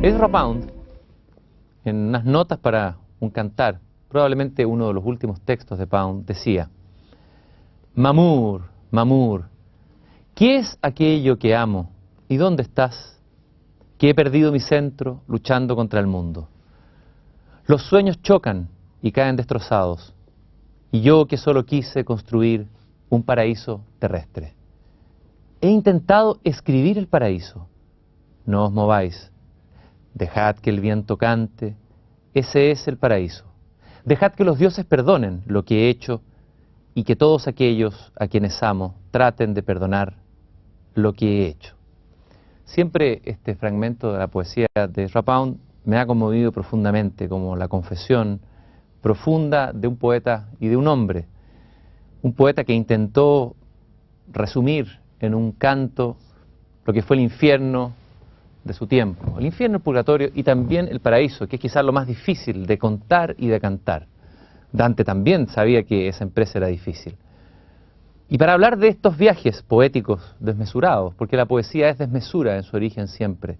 Ezra Pound, en unas notas para un cantar, probablemente uno de los últimos textos de Pound, decía: Mamur, Mamur, ¿qué es aquello que amo? ¿Y dónde estás? Que he perdido mi centro luchando contra el mundo. Los sueños chocan y caen destrozados, y yo que solo quise construir un paraíso terrestre. He intentado escribir el paraíso. No os mováis. Dejad que el viento cante. Ese es el paraíso. Dejad que los dioses perdonen lo que he hecho y que todos aquellos a quienes amo traten de perdonar lo que he hecho. Siempre este fragmento de la poesía de Ezra Pound me ha conmovido profundamente, como la confesión profunda de un poeta y de un hombre. Un poeta que intentó resumir en un canto lo que fue el infierno de su tiempo, el infierno, el purgatorio y también el paraíso, que es quizás lo más difícil de contar y de cantar. Dante también sabía que esa empresa era difícil. Y para hablar de estos viajes poéticos desmesurados, porque la poesía es desmesura en su origen siempre,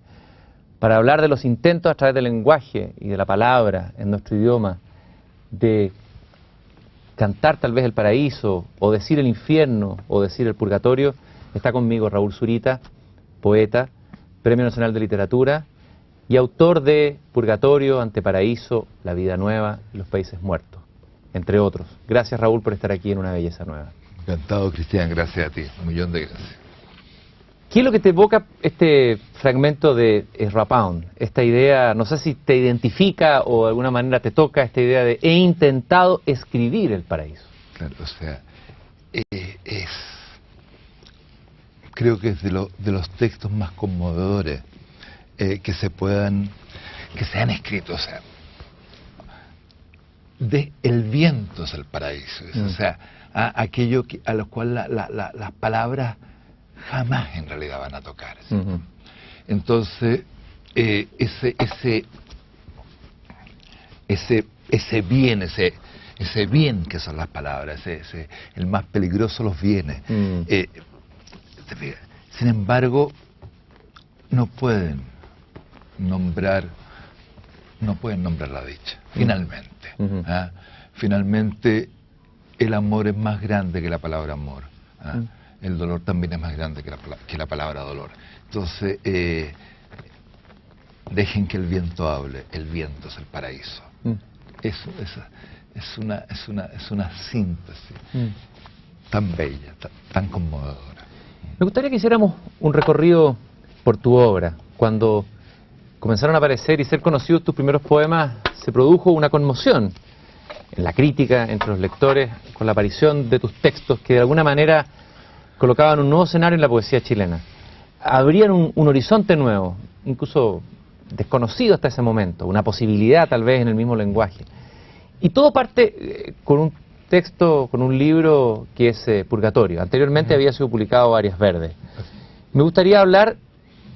para hablar de los intentos a través del lenguaje y de la palabra en nuestro idioma, de cantar tal vez el paraíso, o decir el infierno, o decir el purgatorio, está conmigo Raúl Zurita, poeta, Premio Nacional de Literatura y autor de Purgatorio, Anteparaíso, La Vida Nueva y Los Países Muertos, entre otros. Gracias, Raúl, por estar aquí en Una Belleza Nueva. Encantado, Cristian, gracias a ti, un millón de gracias. ¿Qué es lo que te evoca este fragmento de Ezra Pound? Esta idea, no sé si te identifica o de alguna manera te toca esta idea de he intentado escribir el paraíso. Claro, o sea, creo que es de los textos más conmovedores que se han escrito, o sea, de el viento es el paraíso, o sea, aquello a lo cual las palabras jamás en realidad van a tocar. ¿Sí? Entonces, ese bien que son las palabras, el más peligroso los bienes. Sin embargo, no pueden nombrar la dicha, finalmente. Finalmente, el amor es más grande que la palabra amor. El dolor también es más grande que la palabra dolor. Entonces, dejen que el viento hable, el viento es el paraíso. Eso es una síntesis tan bella, tan conmovedora. Me gustaría que hiciéramos un recorrido por tu obra. Cuando comenzaron a aparecer y ser conocidos tus primeros poemas, se produjo una conmoción en la crítica, entre los lectores, con la aparición de tus textos que de alguna manera colocaban un nuevo escenario en la poesía chilena. Abrían un horizonte nuevo, incluso desconocido hasta ese momento, una posibilidad tal vez en el mismo lenguaje. Y todo parte con un texto, con un libro que es Purgatorio. Anteriormente había sido publicado Áreas Verdes. Me gustaría hablar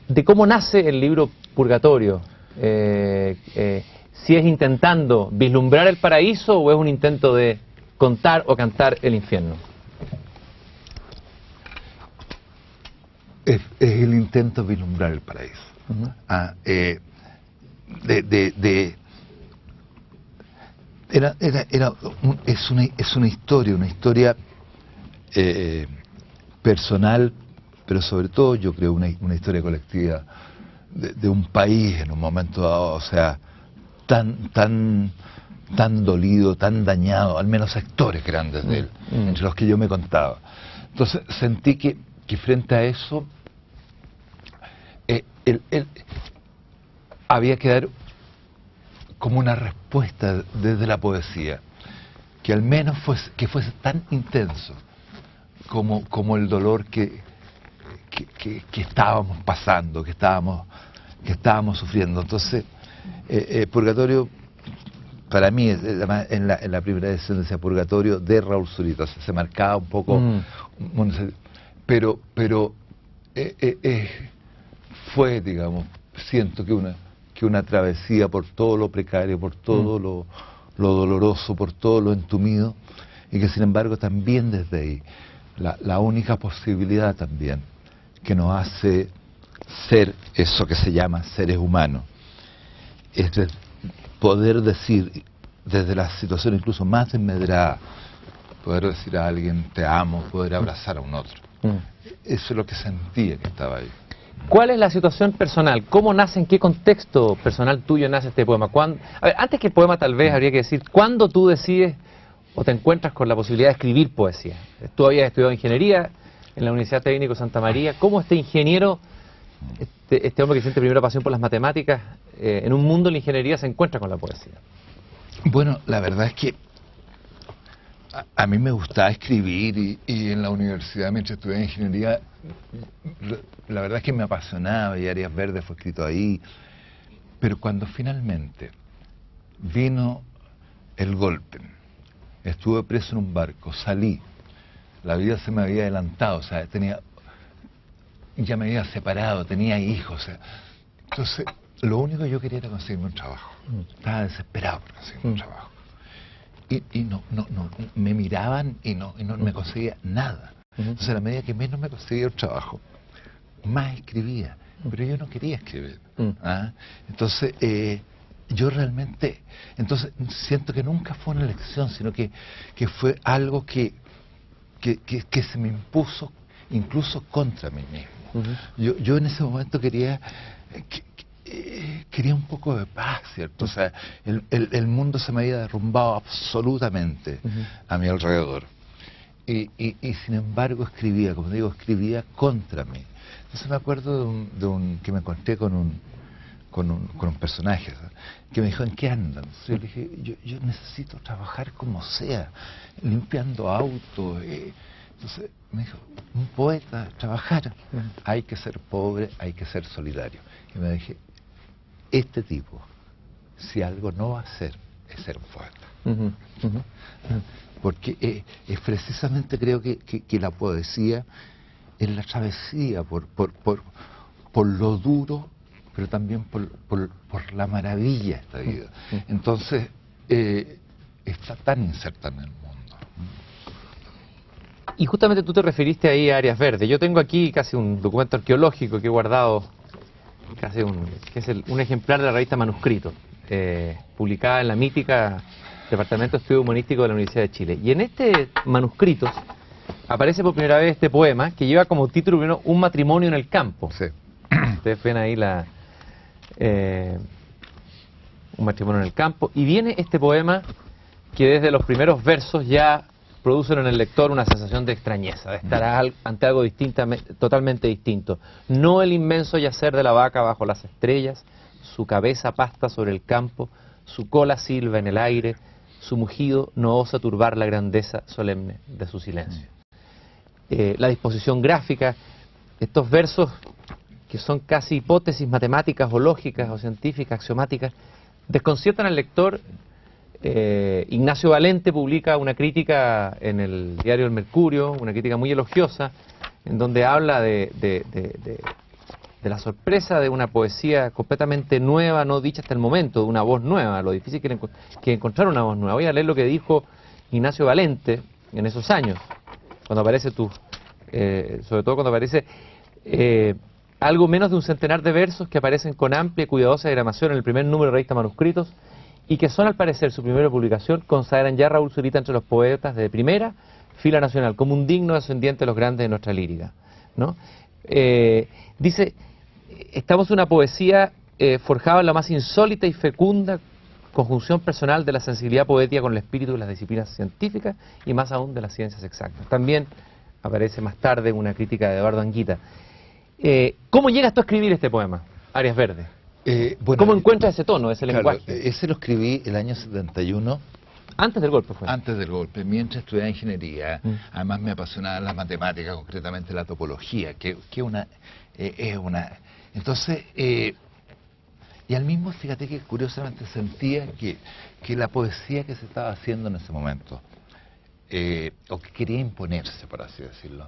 de cómo nace el libro Purgatorio. Si es intentando vislumbrar el paraíso o es un intento de contar o cantar el infierno. Es el intento de vislumbrar el paraíso. Es una historia personal, pero sobre todo yo creo una historia colectiva de un país en un momento dado, o sea, tan dolido, tan dañado, al menos sectores grandes de él, entre los que yo me contaba. Entonces sentí que frente a eso había que dar como una respuesta desde la poesía, que al menos fuese tan intenso como el dolor que estábamos pasando, que estábamos sufriendo. Entonces, Purgatorio, para mí, en la primera edición decía Purgatorio de Raúl Zurita, se marcaba un poco, pero fue, digamos, siento que una travesía por todo lo precario, por todo lo doloroso, por todo lo entumido, y que sin embargo también desde ahí, la única posibilidad también que nos hace ser eso que se llama seres humanos, poder decir, desde la situación incluso más desmedrada, poder decir a alguien te amo, poder abrazar a un otro. Eso es lo que sentía que estaba ahí. ¿Cuál es la situación personal? ¿Cómo nace, en qué contexto personal tuyo nace este poema? A ver, antes que el poema tal vez habría que decir, ¿cuándo tú decides o te encuentras con la posibilidad de escribir poesía? Tú habías estudiado ingeniería en la Universidad Técnico Santa María. ¿Cómo este ingeniero, este hombre que siente primera pasión por las matemáticas, en un mundo de la ingeniería se encuentra con la poesía? Bueno, la verdad es que a mí me gustaba escribir y en la universidad, mientras estudiaba ingeniería, la verdad es que me apasionaba y Áreas Verdes fue escrito ahí. Pero cuando finalmente vino el golpe, estuve preso en un barco, salí, la vida se me había adelantado, o sea, ya me había separado, tenía hijos, o sea, entonces lo único que yo quería era conseguirme un trabajo. Estaba desesperado por conseguirme un trabajo. Y no, me miraban y no me conseguía nada. Entonces, a la medida que menos me conseguía el trabajo, más escribía. Pero yo no quería escribir. Entonces, yo realmente, entonces siento que nunca fue una elección, sino que fue algo que se me impuso incluso contra mí mismo. Yo en ese momento quería un poco de paz, ¿cierto? O sea, el mundo se me había derrumbado absolutamente a mi alrededor. Y sin embargo escribía, como digo, escribía contra mí. Entonces me acuerdo que me encontré con un personaje, ¿sabes?, que me dijo, ¿en qué andan? Entonces yo le dije, yo necesito trabajar como sea, limpiando autos. Entonces me dijo, un poeta, trabajar, hay que ser pobre, hay que ser solidario. Y me dije, este tipo, si algo no va a hacer, es ser un poeta. Porque es precisamente creo que la poesía es la travesía por lo duro, pero también por la maravilla de esta vida. Entonces, está tan inserta en el mundo. Y justamente tú te referiste ahí a Áreas Verdes. Yo tengo aquí casi un documento arqueológico que he guardado, que es un ejemplar de la revista Manuscritos, publicada en la mítica Departamento de Estudio Humanístico de la Universidad de Chile. Y en este Manuscritos aparece por primera vez este poema que lleva como título primero Un matrimonio en el campo. Sí. Ustedes ven ahí un matrimonio en el campo. Y viene este poema que desde los primeros versos ya producen en el lector una sensación de extrañeza, de estar ante algo totalmente distinto. No el inmenso yacer de la vaca bajo las estrellas, su cabeza pasta sobre el campo, su cola silba en el aire, su mugido no osa turbar la grandeza solemne de su silencio. La disposición gráfica, estos versos que son casi hipótesis matemáticas o lógicas o científicas, axiomáticas, desconciertan al lector. Ignacio Valente publica una crítica en el diario El Mercurio, una crítica muy elogiosa, en donde habla de la sorpresa de una poesía completamente nueva, no dicha hasta el momento, de una voz nueva, lo difícil que es encontrar una voz nueva. Voy a leer lo que dijo Ignacio Valente en esos años, cuando aparece sobre todo cuando aparece algo menos de un centenar de versos que aparecen con amplia y cuidadosa diagramación en el primer número de revista Manuscritos, y que son, al parecer, su primera publicación, consagran ya a Raúl Zurita entre los poetas de primera fila nacional, como un digno descendiente de los grandes de nuestra lírica, ¿no? Dice, estamos en una poesía forjada en la más insólita y fecunda conjunción personal de la sensibilidad poética con el espíritu de las disciplinas científicas y más aún de las ciencias exactas. También aparece más tarde una crítica de Eduardo Anguita. ¿Cómo llegas tú a escribir este poema, Áreas Verdes? Bueno, ¿Cómo encuentras ese tono, ese claro, lenguaje? ese lo escribí el año 71. Antes del golpe fue. Antes del golpe, mientras estudiaba ingeniería. Además me apasionaba la matemática, concretamente la topología, que es una... Entonces, y al mismo, fíjate que curiosamente sentía que la poesía que se estaba haciendo en ese momento, o que quería imponerse, por así decirlo,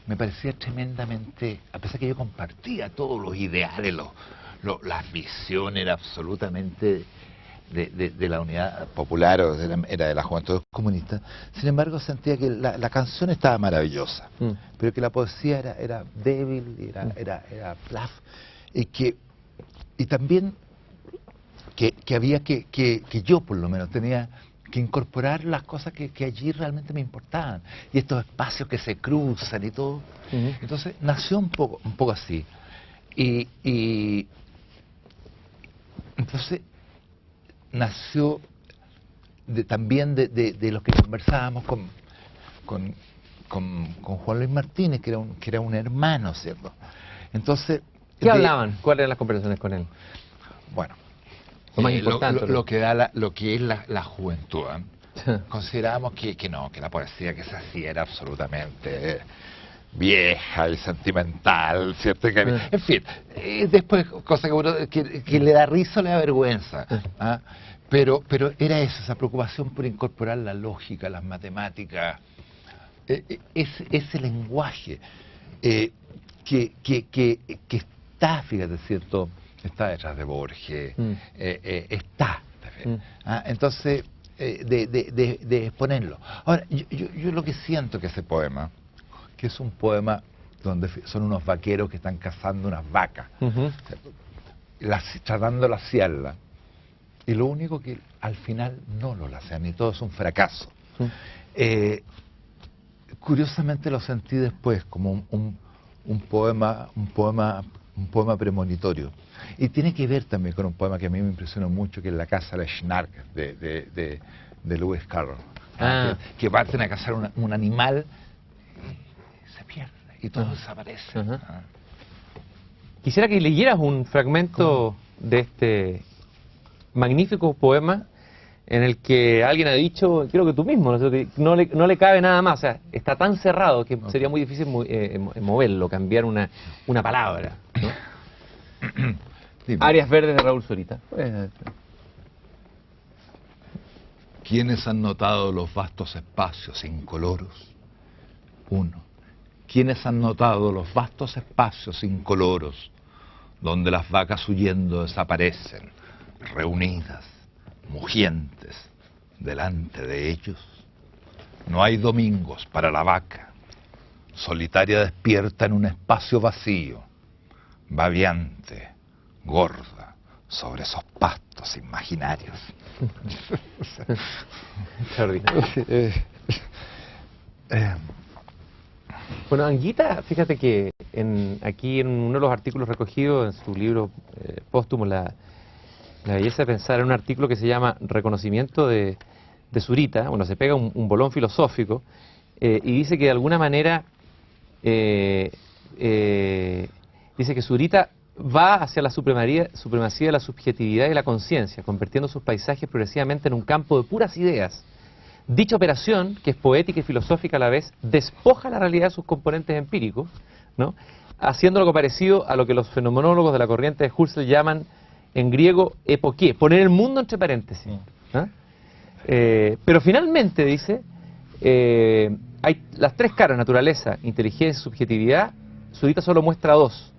me parecía tremendamente, a pesar que yo compartía todos los ideales, las visiones, era absolutamente de la unidad popular, o era de la juventud comunista. Sin embargo, sentía que la canción estaba maravillosa, pero que la poesía era débil, era plaf, y también que había que yo por lo menos tenía que incorporar las cosas que allí realmente me importaban, y estos espacios que se cruzan y todo. Entonces nació un poco así, y entonces nació también de los que conversábamos con Juan Luis Martínez, que era un hermano, ¿cierto? Entonces, ¿qué hablaban? ¿Cuáles eran las conversaciones con él? Bueno, Lo más importante, ¿no? lo que es la juventud, ¿eh? Considerábamos que la poesía que se hacía era absolutamente vieja y sentimental, ¿cierto? En fin, después, cosa que, uno, que le da risa o le da vergüenza, ¿ah? Pero era eso, esa preocupación por incorporar la lógica, las matemáticas, ese lenguaje que está, fíjate, ¿cierto? Está detrás de Borges, está. Entonces, de exponerlo. Ahora, yo lo que siento que ese poema, que es un poema donde son unos vaqueros que están cazando unas vacas, tratando de laciarla, y lo único que al final no lo lacean, y todo es un fracaso. Curiosamente lo sentí después como un poema premonitorio. Y tiene que ver también con un poema que a mí me impresionó mucho, que es La Casa de Schnark, de Lewis Carroll. Que parten a cazar un animal y se pierde, y todo desaparece. Quisiera que leyeras un fragmento de este magnífico poema en el que alguien ha dicho, creo que tú mismo, no le cabe nada más, o sea, está tan cerrado que sería muy difícil moverlo, cambiar una palabra, ¿no? Áreas Verdes de Raúl Zurita. ¿Quiénes han notado los vastos espacios incoloros? 1. ¿Quiénes han notado los vastos espacios incoloros donde las vacas huyendo desaparecen, reunidas, mugientes, delante de ellos? No hay domingos para la vaca, solitaria despierta en un espacio vacío, babeante, gorda, sobre esos pastos imaginarios. Bueno, Anguita, fíjate que aquí en uno de los artículos recogidos en su libro póstumo, La belleza de pensar, en un artículo que se llama Reconocimiento de Zurita, bueno, se pega un bolón filosófico y dice que de alguna manera dice que Zurita va hacia la supremacía de la subjetividad y la conciencia, convirtiendo sus paisajes progresivamente en un campo de puras ideas. Dicha operación, que es poética y filosófica a la vez, despoja la realidad de sus componentes empíricos, ¿no? Haciendo algo parecido a lo que los fenomenólogos de la corriente de Husserl llaman en griego epoqué, poner el mundo entre paréntesis. Pero finalmente, dice, hay las tres caras, naturaleza, inteligencia y subjetividad. Zurita solo muestra dos,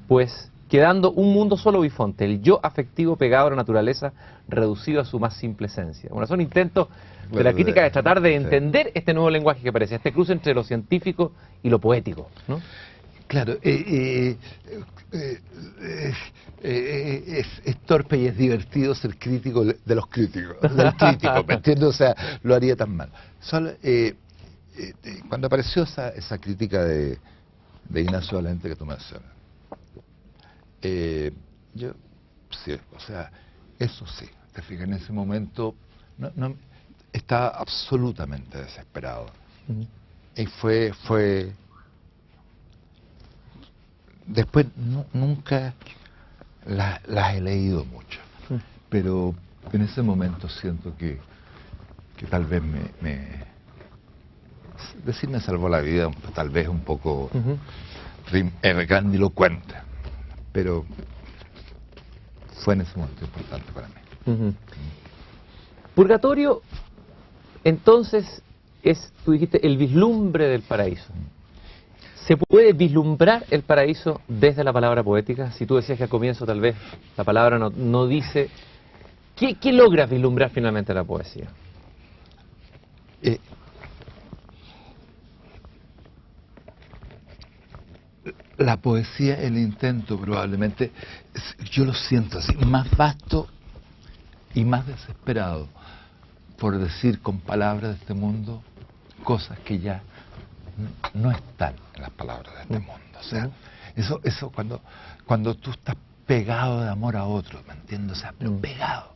pues quedando un mundo solo bifonte, el yo afectivo pegado a la naturaleza, reducido a su más simple esencia. Bueno, son intentos de la crítica de tratar de entender este nuevo lenguaje que aparece, este cruce entre lo científico y lo poético, ¿no? Claro, es torpe y es divertido ser crítico de los críticos, del crítico, ¿me entiendes? O sea, lo haría tan mal. Solo, cuando apareció esa crítica de Ignacio Valente que tú mencionas, yo, sí, o sea, eso sí, te fijas, en ese momento estaba absolutamente desesperado. Y fue después nunca las he leído mucho, pero en ese momento siento que tal vez decir me salvó la vida, tal vez un poco grandilocuente, pero fue en ese momento importante para mí. Purgatorio, entonces, es, tú dijiste, el vislumbre del paraíso. ¿Se puede vislumbrar el paraíso desde la palabra poética? Si tú decías que al comienzo tal vez la palabra no dice... ¿Qué logras vislumbrar finalmente la poesía? La poesía, el intento probablemente, yo lo siento así, más vasto y más desesperado por decir con palabras de este mundo cosas que ya no están en las palabras de este mundo. O sea, eso cuando tú estás pegado de amor a otro, ¿me entiendes? O sea, pero pegado.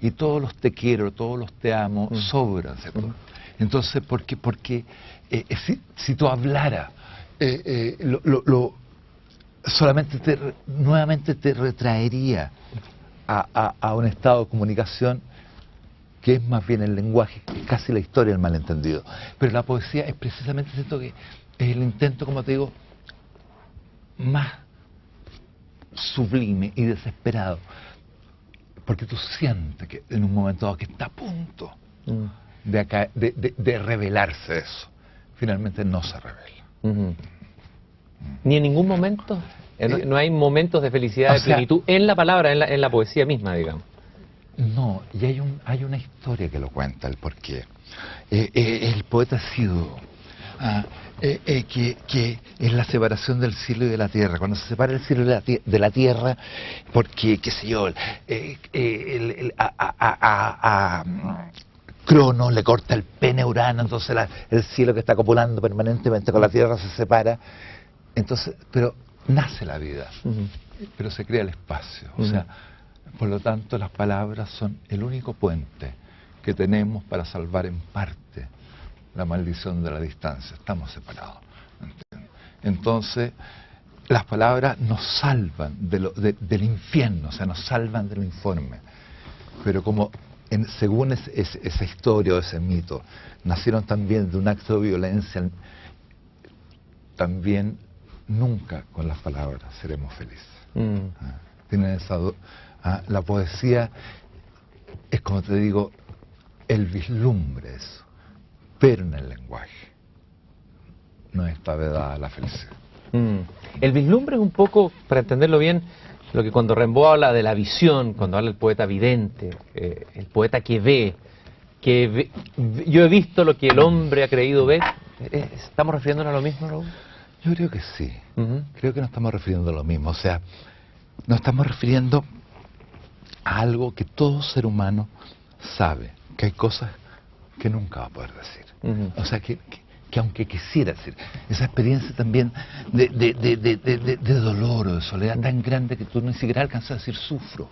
Y todos los te quiero, todos los te amo, sobran, ¿cierto? Entonces, porque si tú hablaras, solamente nuevamente te retraería a un estado de comunicación que es más bien el lenguaje, casi la historia del malentendido. Pero la poesía es precisamente, siento que es el intento, como te digo, más sublime y desesperado, porque tú sientes que en un momento dado que está a punto de revelarse eso, finalmente no se revela. Ni en ningún momento, no hay momentos de felicidad, de plenitud en la palabra, en la poesía misma, digamos. No, y hay una historia que lo cuenta el porqué. El poeta ha sido que es la separación del cielo y de la tierra. Cuando se separa el cielo de la tierra, porque, qué sé yo, Cronos le corta el pene a Urano, entonces el cielo que está copulando permanentemente con la tierra se separa. Entonces, pero nace la vida, pero se crea el espacio. O sea, por lo tanto, las palabras son el único puente que tenemos para salvar en parte la maldición de la distancia. Estamos separados, ¿entiendes? Entonces, las palabras nos salvan del infierno, o sea, nos salvan del informe. Pero como según esa historia o ese mito, nacieron también de un acto de violencia, también nunca con las palabras seremos felices. Tienen esa la poesía es, como te digo, el vislumbre eso, pero en el lenguaje no está vedada la felicidad. El vislumbre es un poco, para entenderlo bien, lo que cuando Rimbaud habla de la visión, cuando habla el poeta vidente, el poeta que ve, yo he visto lo que el hombre ha creído ver. ¿Estamos refiriéndonos a lo mismo, Raúl? Yo creo que sí. Creo que nos estamos refiriendo a lo mismo. O sea, nos estamos refiriendo a algo que todo ser humano sabe, que hay cosas que nunca va a poder decir. O sea, que aunque quisiera decir, esa experiencia también de dolor o de soledad tan grande que tú ni siquiera alcanzas a decir sufro.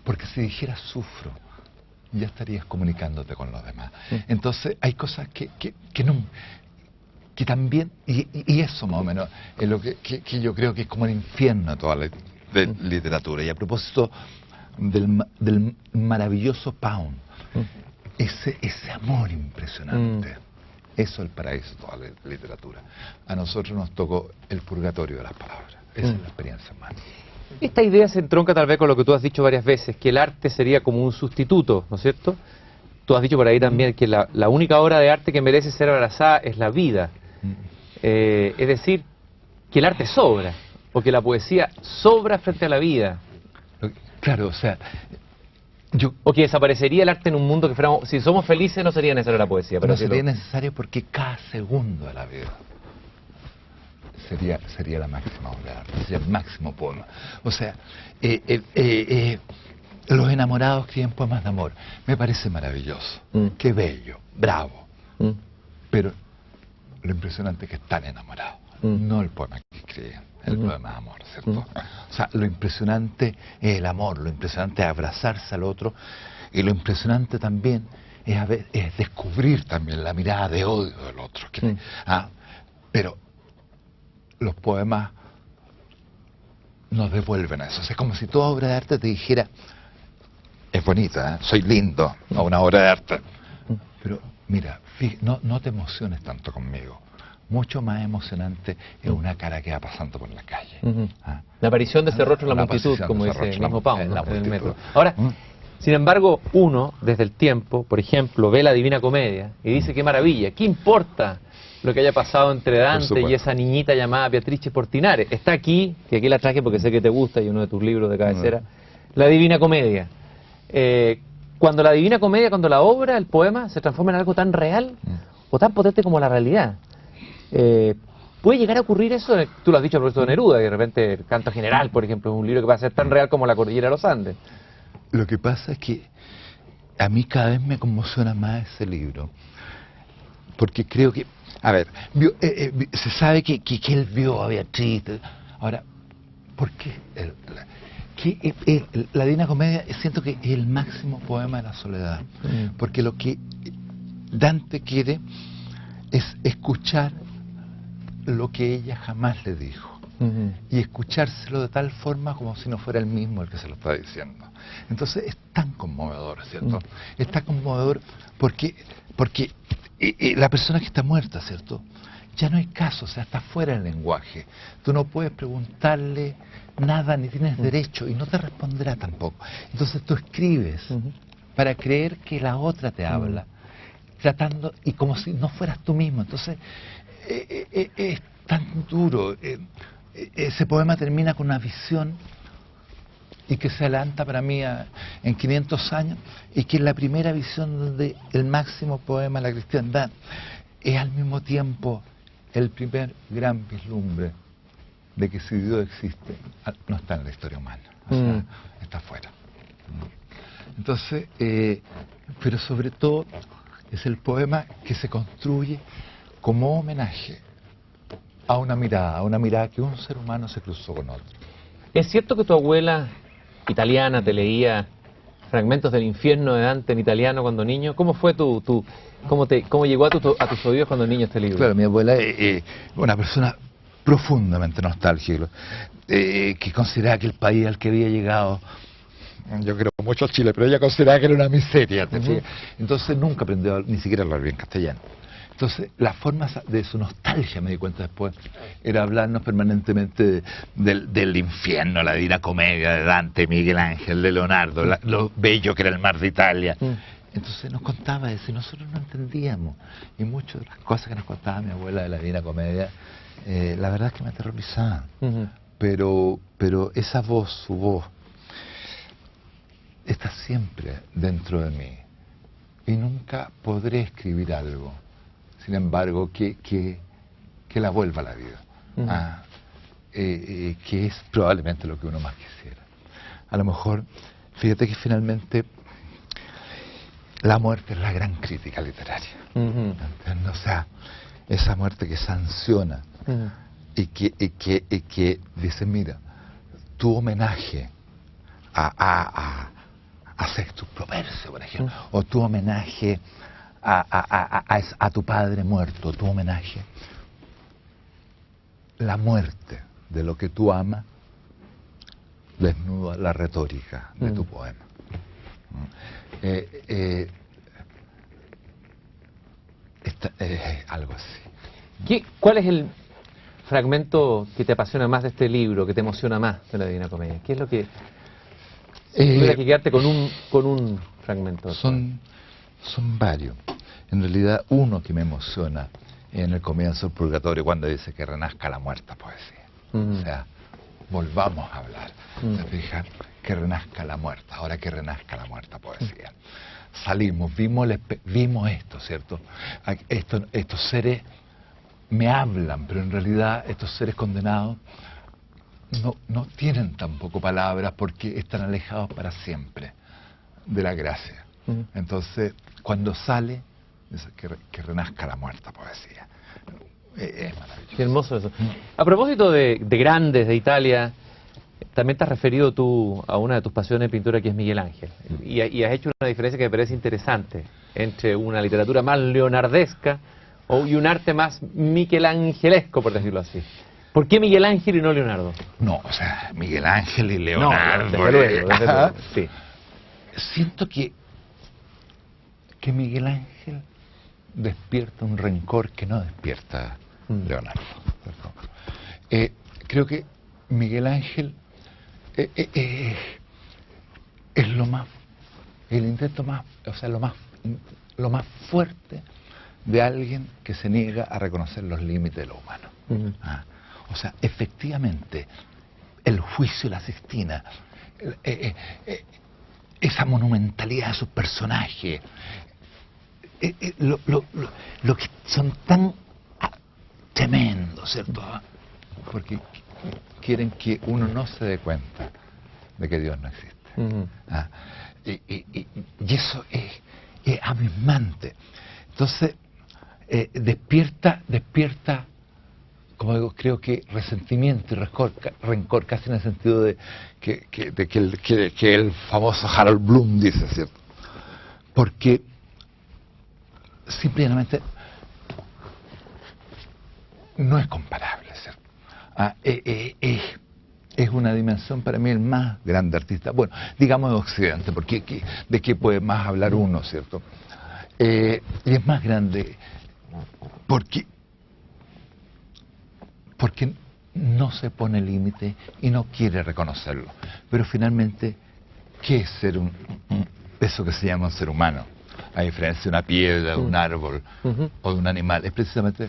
Porque si dijeras sufro, ya estarías comunicándote con los demás. Entonces, hay cosas que no... que también, y eso más o menos es lo que yo creo que es como el infierno de toda la literatura. Y a propósito del maravilloso Pound, ese amor impresionante, eso es el paraíso de toda la literatura. A nosotros nos tocó el purgatorio de las palabras. Esa es la experiencia humana. Esta idea se entronca tal vez con lo que tú has dicho varias veces, que el arte sería como un sustituto, ¿no es cierto? Tú has dicho por ahí también que la única obra de arte que merece ser abrazada es la vida. Es decir, que el arte sobra, o que la poesía sobra frente a la vida. Claro, o sea, o que desaparecería el arte en un mundo que fuéramos, si somos felices no sería necesaria la poesía. Pero no sería necesario porque cada segundo de la vida sería la máxima obra de arte, sería el máximo poema. O sea, los enamorados escriben poemas de amor. Me parece maravilloso. Qué bello, bravo. Pero lo impresionante es que están enamorados, no el poema que escriben, el poema de amor, ¿cierto? O sea, lo impresionante es el amor, lo impresionante es abrazarse al otro, y lo impresionante también es descubrir también la mirada de odio del otro. Pero los poemas nos devuelven a eso. O sea, es como si toda obra de arte te dijera, es bonita, soy lindo, no una obra de arte, pero mira, no te emociones tanto conmigo. Mucho más emocionante es una cara que va pasando por la calle. La aparición de ese rostro en la multitud, como dice el mismo Pound, en el metro. Ahora, sin embargo, uno, desde el tiempo, por ejemplo, ve la Divina Comedia y dice, qué maravilla, ¿qué importa lo que haya pasado entre Dante y esa niñita llamada Beatrice Portinari? Está aquí, que aquí la traje porque sé que te gusta y uno de tus libros de cabecera, la Divina Comedia. Cuando la Divina Comedia, cuando la obra, el poema, se transforma en algo tan real o tan potente como la realidad, ¿puede llegar a ocurrir eso? Tú lo has dicho a propósito de Neruda, que de repente el Canto General, por ejemplo, es un libro que va a ser tan real como la Cordillera de los Andes. lo que pasa es que a mí cada vez me conmociona más ese libro, porque creo que, a ver, se sabe que él vio a Beatriz. Ahora, ¿por qué? La Divina Comedia siento que es el máximo poema de la soledad, porque lo que Dante quiere es escuchar lo que ella jamás le dijo, y escuchárselo de tal forma como si no fuera él mismo el que se lo está diciendo. Entonces es tan conmovedor, ¿cierto? Es tan conmovedor porque la persona que está muerta, ¿cierto? Ya no hay caso, o sea, está fuera del lenguaje. Tú no puedes preguntarle nada, ni tienes derecho, y no te responderá tampoco. Entonces tú escribes para creer que la otra te habla, tratando, y como si no fueras tú mismo. Entonces, es tan duro. Ese poema termina con una visión, y que se adelanta para mí en 500 años, y que es la primera visión donde el máximo poema de la cristiandad es al mismo tiempo el primer gran vislumbre de que si Dios existe, no está en la historia humana, o sea, está fuera. Entonces, pero sobre todo es el poema que se construye como homenaje a una mirada que un ser humano se cruzó con otro. ¿Es cierto que tu abuela italiana te leía fragmentos del infierno de Dante en italiano cuando niño? ¿Cómo fue cómo llegó a tus oídos cuando niño este libro? Claro, mi abuela es una persona profundamente nostálgica, que consideraba que el país al que había llegado, yo creo mucho a Chile, pero ella consideraba que era una miseria, ¿te fijas? Entonces nunca aprendió ni siquiera a hablar bien castellano. Entonces, la forma de su nostalgia, me di cuenta después, era hablarnos permanentemente del infierno, la Divina Comedia de Dante, Miguel Ángel, de Leonardo, lo bello que era el mar de Italia. Entonces nos contaba eso y nosotros no entendíamos. Y muchas de las cosas que nos contaba mi abuela de la Divina Comedia, la verdad es que me aterrorizaban. Pero esa voz, su voz, está siempre dentro de mí. Y nunca podré escribir algo, sin embargo, que la vuelva a la vida. Que es probablemente lo que uno más quisiera. A lo mejor, fíjate que finalmente la muerte es la gran crítica literaria. O sea, esa muerte que sanciona y que dice, mira, tu homenaje a Sextus Propercio, por ejemplo, o tu homenaje a tu padre muerto, tu homenaje, la muerte de lo que tú amas desnuda la retórica de tu poema. Algo así. ¿Cuál es el fragmento que te apasiona más de este libro, que te emociona más de la Divina Comedia? ¿Qué es lo que tuvieras que quedarte con un fragmento? Son varios. En realidad, uno que me emociona en el comienzo del Purgatorio, cuando dice que renazca la muerta poesía. O sea, volvamos a hablar. ¿Se fijan? Que renazca la muerta, ahora que renazca la muerta poesía. Salimos, vimos esto, ¿cierto? Estos seres me hablan, pero en realidad estos seres condenados no tienen tampoco palabras porque están alejados para siempre de la gracia. Entonces, cuando sale, dice que renazca la muerta poesía. Es maravilloso. Qué hermoso eso. A propósito de grandes de Italia, también te has referido tú a una de tus pasiones de pintura, que es Miguel Ángel. Y has hecho una diferencia que me parece interesante entre una literatura más leonardesca y un arte más michelangelesco, por decirlo así. ¿Por qué Miguel Ángel y no Leonardo? No, o sea, Miguel Ángel y Leonardo. No, desde luego, sí. Siento que Miguel Ángel despierta un rencor que no despierta Leonardo. Creo que Miguel Ángel es el intento más, o sea, lo más fuerte de alguien que se niega a reconocer los límites de lo humano. O sea, efectivamente, el juicio de la Sixtina, esa monumentalidad de sus personajes, lo que son tan tremendos, ¿cierto? Porque quieren que uno no se dé cuenta de que Dios no existe. ¿Ah? Y eso es abismante. Entonces, despierta, como digo, creo que resentimiento y rencor, casi en el sentido de que el famoso Harold Bloom dice, ¿cierto? Porque simplemente no es comparable, ¿cierto? Es una dimensión para mí el más grande artista, bueno, digamos de Occidente, porque de qué puede más hablar uno, ¿cierto? Y es más grande porque no se pone límite y no quiere reconocerlo. Pero finalmente, ¿qué es ser eso que se llama un ser humano? A diferencia de una piedra, de un árbol o de un animal, es precisamente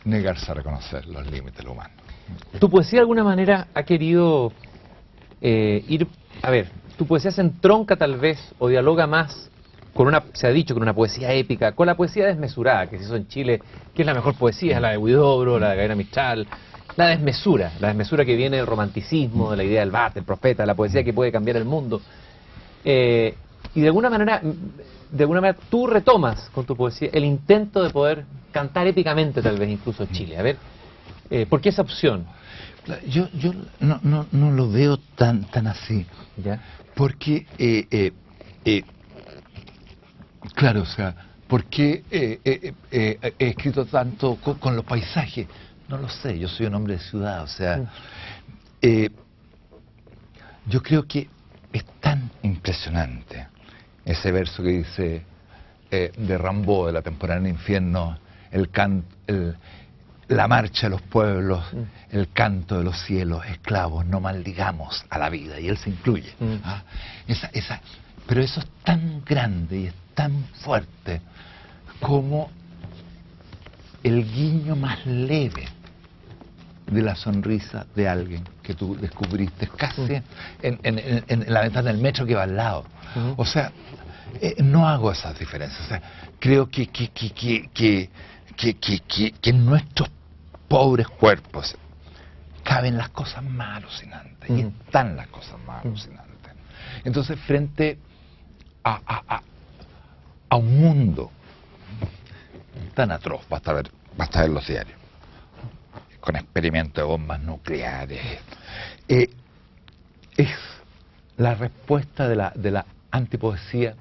negarse a reconocer los límites del humano. Tu poesía de alguna manera ha querido tu poesía se entronca tal vez o dialoga más con se ha dicho, con una poesía épica, con la poesía desmesurada que se hizo en Chile, que es la mejor poesía, la de Huidobro, la de Gabriela Mistral, la desmesura que viene del romanticismo, de la idea del Bart, del profeta, la poesía que puede cambiar el mundo. Y de alguna manera tú retomas con tu poesía el intento de poder cantar épicamente tal vez incluso Chile. A ver, ¿por qué esa opción? Yo no lo veo tan así. ¿Ya? Porque, claro, o sea, ¿por qué he escrito tanto con los paisajes? No lo sé, yo soy un hombre de ciudad, o sea, yo creo que es tan impresionante ese verso que dice de Rimbaud, de la temporada del infierno, la marcha de los pueblos, el canto de los cielos, esclavos, no maldigamos a la vida, y él se incluye. ¿Ah? Pero eso es tan grande y es tan fuerte como el guiño más leve de la sonrisa de alguien que tú descubriste casi en la ventana del metro que va al lado. O sea, no hago esas diferencias. O sea, creo que en nuestros pobres cuerpos caben las cosas más alucinantes y están las cosas más alucinantes. Entonces, frente a un mundo tan atroz, basta ver los diarios, con experimentos de bombas nucleares, es la respuesta de la antipoesía,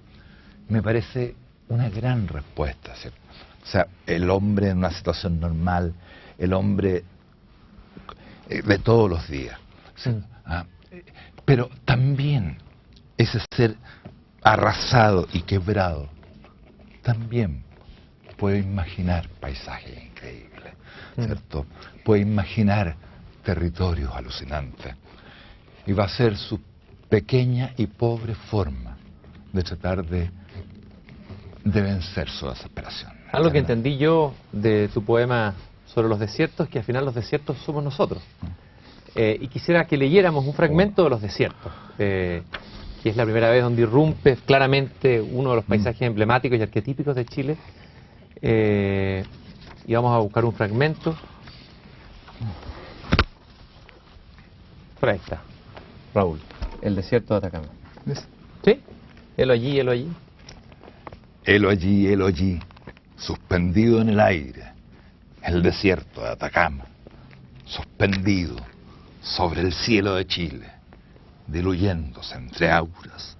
me parece una gran respuesta, ¿cierto? O sea, el hombre en una situación normal, el hombre de todos los días, ¿sí? Pero también ese ser arrasado y quebrado también puede imaginar paisajes increíbles, ¿cierto? Puede imaginar territorios alucinantes y va a ser su pequeña y pobre forma de tratar de vencer su desesperación. Algo que entendí yo de tu poema sobre los desiertos es que al final los desiertos somos nosotros. Y quisiera que leyéramos un fragmento de los desiertos, que es la primera vez donde irrumpe claramente uno de los paisajes emblemáticos y arquetípicos de Chile. Y vamos a buscar un fragmento. Por ahí está, Raúl, el desierto de Atacama. ¿Sí? Helo allí, helo allí. Helo allí, suspendido en el aire, el desierto de Atacama, suspendido sobre el cielo de Chile, diluyéndose entre auras,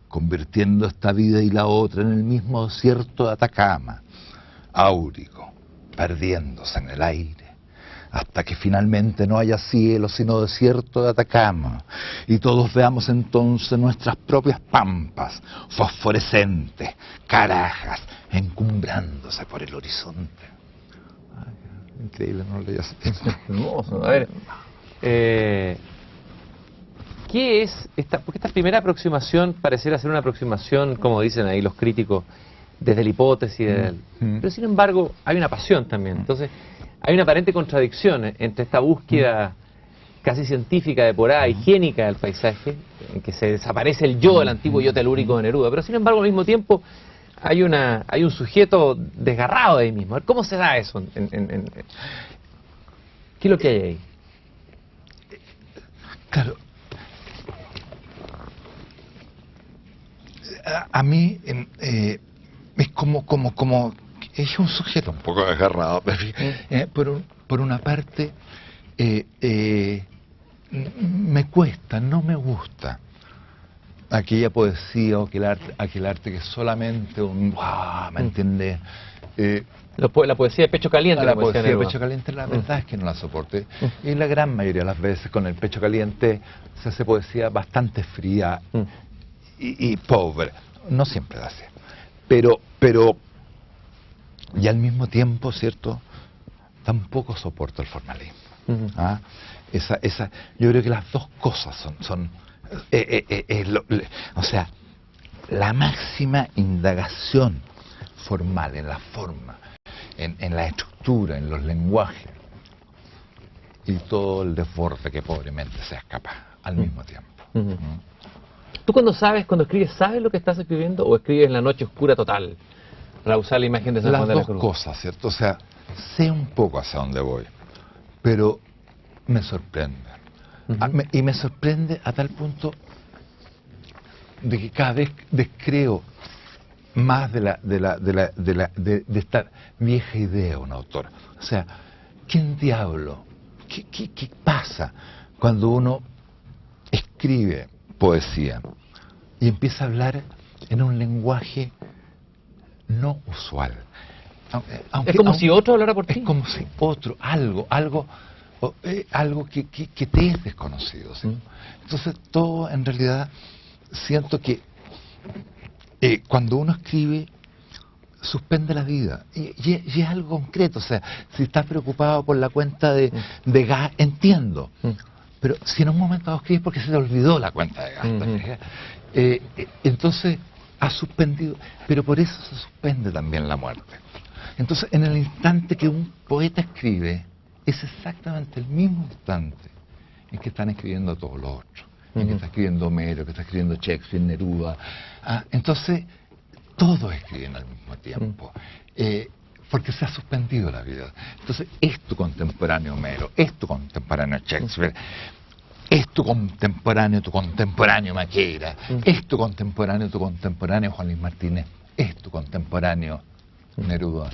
convirtiendo esta vida y la otra en el mismo desierto de Atacama, áurico, perdiéndose en el aire, hasta que finalmente no haya cielo sino desierto de Atacama, y todos veamos entonces nuestras propias pampas, fosforescentes, carajas, encumbrándose por el horizonte. Ay, increíble, no lo leí así. Hermoso. A ver, ¿qué es esta? Porque esta primera aproximación pareciera ser una aproximación, como dicen ahí los críticos, desde la hipótesis, pero sin embargo hay una pasión también. Entonces, hay una aparente contradicción entre esta búsqueda casi científica, depurada, higiénica del paisaje, en que se desaparece el yo, el antiguo yo telúrico de Neruda, pero sin embargo al mismo tiempo hay un sujeto desgarrado de ahí mismo. ¿Cómo se da eso? ¿Qué es lo que hay ahí? Claro, a mí es como es un sujeto un poco desgarrado. Por una parte, me cuesta, no me gusta aquella poesía o aquel arte que es solamente un... ¿me entiendes? La poesía de pecho caliente. La poesía de pecho caliente, la verdad es que no la soporte. Y la gran mayoría de las veces con el pecho caliente se hace poesía bastante fría y pobre. No siempre es así. Pero y al mismo tiempo, ¿cierto? Tampoco soporto el formalismo. ¿Ah? Yo creo que las dos cosas son o sea, la máxima indagación formal en la forma, en la estructura, en los lenguajes, y todo el desborde que pobremente se escapa al mismo tiempo. ¿Tú cuando escribes, sabes lo que estás escribiendo o escribes en la noche oscura total para usar la imagen de San Juan de la Cruz? Las dos cosas, ¿cierto? O sea, sé un poco hacia dónde voy, pero me sorprende. Y me sorprende a tal punto de que cada vez descreo más de esta vieja idea de un autor. O sea, ¿quién diablo? ¿Qué pasa cuando uno escribe poesía y empieza a hablar en un lenguaje no usual? Es como si otro hablara por ti. Es como si algo que te es desconocido, ¿sí? Entonces todo en realidad siento que cuando uno escribe suspende la vida y es algo concreto. O sea, si estás preocupado por la cuenta de gas, entiendo, pero si en un momento dado escribes porque se te olvidó la cuenta de gas, entonces has suspendido, pero por eso se suspende también la muerte. Entonces en el instante que un poeta escribe es exactamente el mismo instante en que están escribiendo todos los otros, en que está escribiendo Homero, que está escribiendo Shakespeare, Neruda. Entonces, todos escriben al mismo tiempo, porque se ha suspendido la vida. Entonces, es tu contemporáneo Homero, es tu contemporáneo Shakespeare, es tu contemporáneo Maquera, es tu contemporáneo Juan Luis Martínez, es tu contemporáneo Neruda.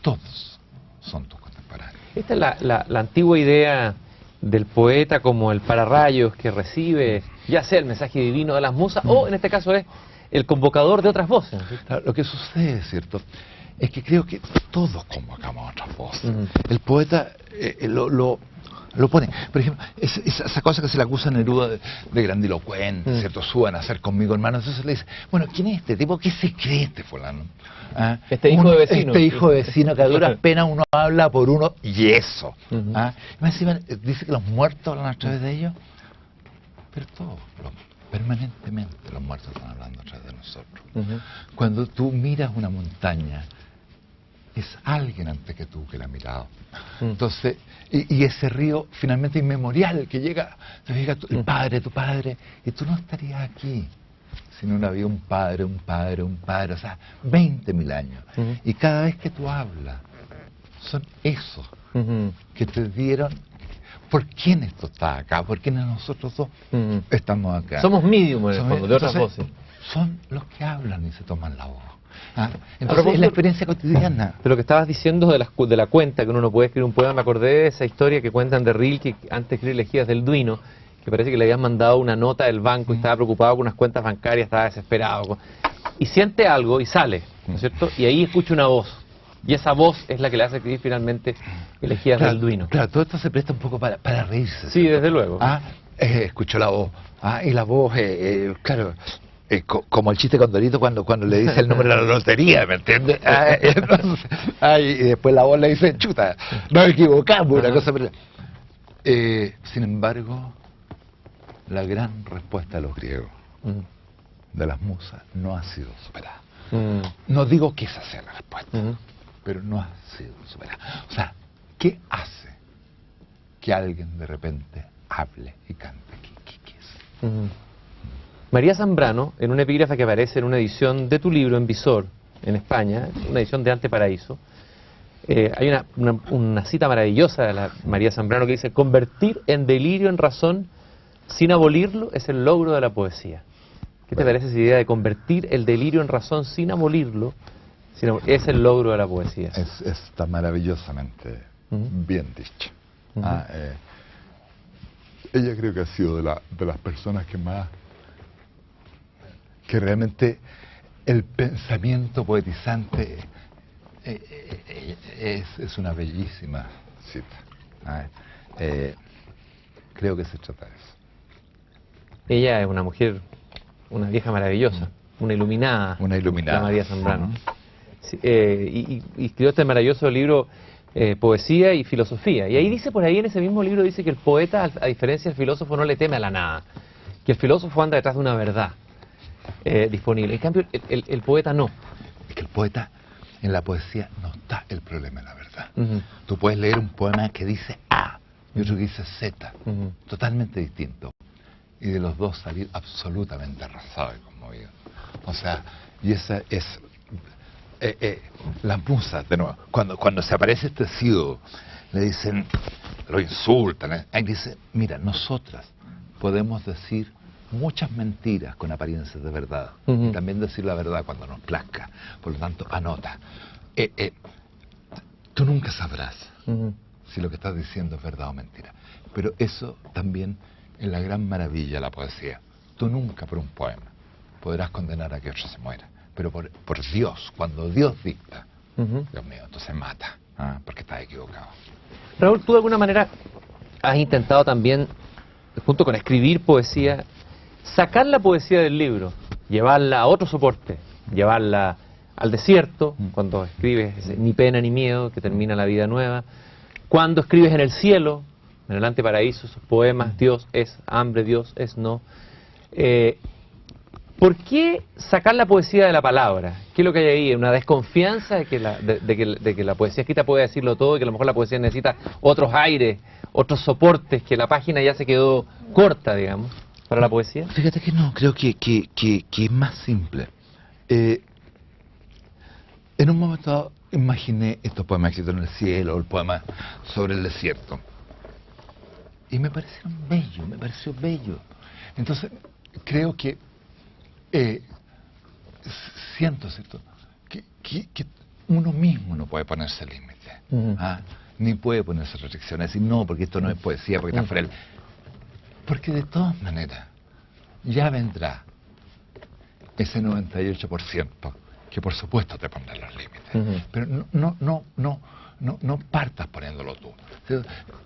Todos son tus contemporáneos. Esta es la antigua idea del poeta como el pararrayos que recibe, ya sea el mensaje divino de las musas, o en este caso es el convocador de otras voces. Claro, lo que sucede, ¿cierto?, es que creo que todos convocamos otras voces. El poeta lo pone. Por ejemplo, esa cosa que se le acusa a Neruda de grandilocuente, ¿cierto? Suban a hacer conmigo, hermano. Entonces le dice, bueno, ¿quién es este tipo? ¿Qué se cree este fulano? Este hijo de vecino. Este hijo de vecino que a duras penas uno habla por uno y eso. Y más encima dice que los muertos hablan a través de ellos, pero permanentemente los muertos están hablando a través de nosotros. Cuando tú miras una montaña, es alguien antes que tú que la ha mirado. Entonces, y ese río finalmente inmemorial que llega, el padre, tu padre, y tú no estarías aquí si no había un padre, o sea, 20.000 años. Y cada vez que tú hablas, son esos que te dieron. ¿Por quién esto está acá? ¿Por quién nosotros dos estamos acá? Somos medium en el fondo, de otras voces. Son los que hablan y se toman la voz. Entonces es la experiencia cotidiana. De lo que estabas diciendo de la cuenta, que uno no puede escribir un poema, me acordé de esa historia que cuentan de Rilke, antes de escribir Elegías del Duino, que parece que le habían mandado una nota del banco y estaba preocupado con unas cuentas bancarias, estaba desesperado. Y siente algo y sale, ¿no es cierto? Y ahí escucha una voz. Y esa voz es la que le hace escribir finalmente Elegías del Duino. Claro, todo esto se presta un poco para reírse. Sí, desde luego. Escuchó la voz. Y la voz, claro, como el chiste con Dorito cuando le dice el número de la lotería, ¿me entiendes? Y después la voz le dice, chuta, nos equivocamos, una cosa. Sin embargo, la gran respuesta de los griegos, de las musas, no ha sido superada. No digo que esa sea la respuesta, pero no ha sido superada. O sea, ¿qué hace que alguien de repente hable y cante? ¿Qué es? María Zambrano, en una epígrafe que aparece en una edición de tu libro en Visor, en España, una edición de Ante Paraíso, hay una cita maravillosa de la María Zambrano que dice: convertir en delirio en razón sin abolirlo es el logro de la poesía. ¿Qué te parece esa idea de convertir el delirio en razón sin abolirlo? Es el logro de la poesía. Está maravillosamente bien dicho. Ella creo que ha sido de las personas que realmente el pensamiento poetizante es una bellísima cita. Creo que se trata de eso. Ella es una mujer, una vieja maravillosa, una iluminada. Una iluminada. La María Zambrano. Sí, y escribió este maravilloso libro, Poesía y Filosofía. Y ahí dice, por ahí en ese mismo libro, dice que el poeta, a diferencia del filósofo, no le teme a la nada. Que el filósofo anda detrás de una verdad disponible. En cambio, el poeta no. Es que el poeta, en la poesía, no está el problema de la verdad. Tú puedes leer un poema que dice A y otro que dice Z, totalmente distinto. Y de los dos salir absolutamente arrasado y conmovido. O sea, y esa es las musas, de nuevo. Cuando se aparece este ciego, le dicen, lo insultan. Ahí dice, mira, nosotras podemos decir muchas mentiras con apariencias de verdad. Y también decir la verdad cuando nos plazca. Por lo tanto, anota. Tú nunca sabrás si lo que estás diciendo es verdad o mentira. Pero eso también es la gran maravilla de la poesía. Tú nunca por un poema podrás condenar a que otro se muera. Pero por Dios, cuando Dios dicta, Dios mío, entonces mata, porque estás equivocado. Raúl, tú de alguna manera has intentado también, junto con escribir poesía, sacar la poesía del libro, llevarla a otro soporte, llevarla al desierto, cuando escribes Ni pena ni miedo, que termina la vida nueva, cuando escribes en el cielo, en el anteparaíso, esos poemas, Dios es hambre, Dios es no. ¿Por qué sacar la poesía de la palabra? ¿Qué es lo que hay ahí? ¿Una desconfianza de que la poesía escrita puede decirlo todo y que a lo mejor la poesía necesita otros aires, otros soportes, que la página ya se quedó corta, digamos, para la poesía? Fíjate que no, creo que es más simple. En un momento dado imaginé estos poemas escritos en el cielo, o el poema sobre el desierto. Y me parecieron bellos, me pareció bello. Entonces, creo que siento, ¿cierto?, que uno mismo no puede ponerse límite, ni puede ponerse restricciones, decir, no, porque esto no es poesía, porque está fuera del... Porque de todas maneras, ya vendrá ese 98% que por supuesto te pondrá los límites. Pero no partas poniéndolo tú.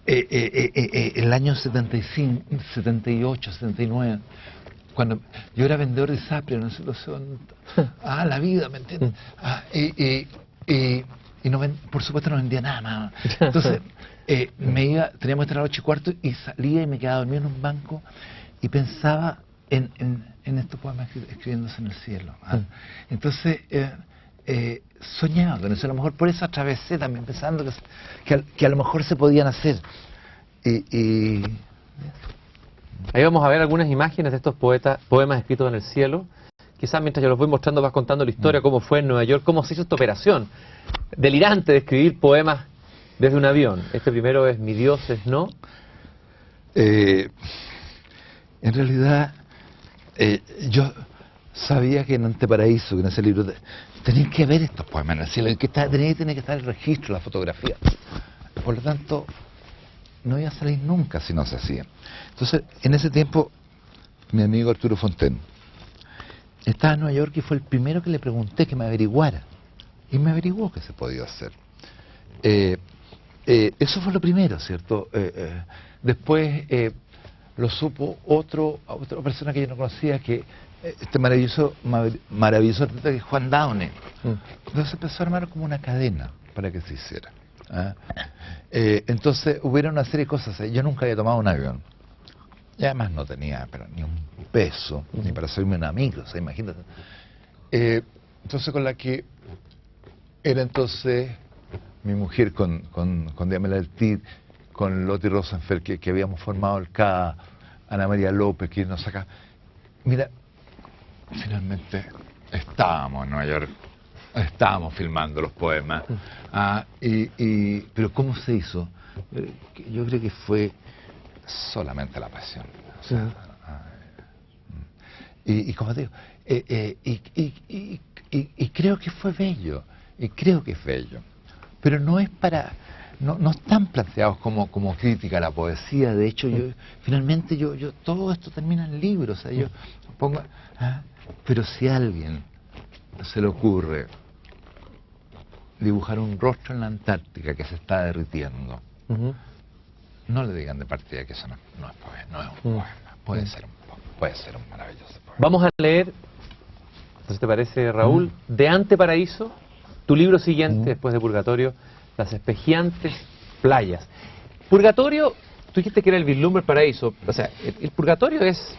El año 75, 78, 79... cuando yo era vendedor de Sapre, no sé dónde, la vida, ¿me entiendes? Y no por supuesto no vendía nada más. Entonces, teníamos que estar a las 8:15 y salía y me quedaba dormido en un banco y pensaba en estos poemas escribiéndose en el cielo. Entonces, soñaba con eso. A lo mejor por eso atravesé también, pensando que a lo mejor se podían hacer. Ahí vamos a ver algunas imágenes de estos poemas escritos en el cielo. Quizás mientras yo los voy mostrando vas contando la historia, cómo fue en Nueva York, cómo se hizo esta operación delirante de escribir poemas desde un avión. Este primero es Mi Dios es no. En realidad, yo sabía que en Anteparaíso, que en ese libro, tenían que ver estos poemas en el cielo, tenía que estar el registro, la fotografía. Por lo tanto, no iba a salir nunca si no se hacía. Entonces, en ese tiempo, mi amigo Arturo Fontaine estaba en Nueva York y fue el primero que le pregunté que me averiguara. Y me averiguó que se podía hacer. Eso fue lo primero, ¿cierto? Después lo supo otra persona que yo no conocía, que este maravilloso artista, que es Juan Downey. Entonces empezó a armar como una cadena para que se hiciera. Entonces hubiera una serie de cosas. Yo nunca había tomado un avión y además no tenía ni un peso ni para hacerme un amigo, o sea, imagínate. Entonces con la que era entonces mi mujer, con Diamela Ertit, con Lotti Rosenfeld, que habíamos formado el CA, Ana María López, que nos saca. Mira, finalmente estábamos en Nueva York. Estábamos filmando los poemas. Pero ¿cómo se hizo? Yo creo que fue solamente la pasión. O sea, Y como digo, y creo que fue bello, y creo que es bello, pero no es para, no están planteados como crítica a la poesía. De hecho, finalmente yo todo esto termina en libros, o sea, yo pongo, pero si a alguien se le ocurre dibujar un rostro en la Antártica que se está derritiendo, no le digan de partida que eso no es poema, no es un poema, puede ser un maravilloso poema. Vamos a leer, ¿no te parece, Raúl? De Anteparaíso, tu libro siguiente después de Purgatorio, Las espejiantes playas. Purgatorio, tú dijiste que era el vislumbre del paraíso, o sea, el Purgatorio es,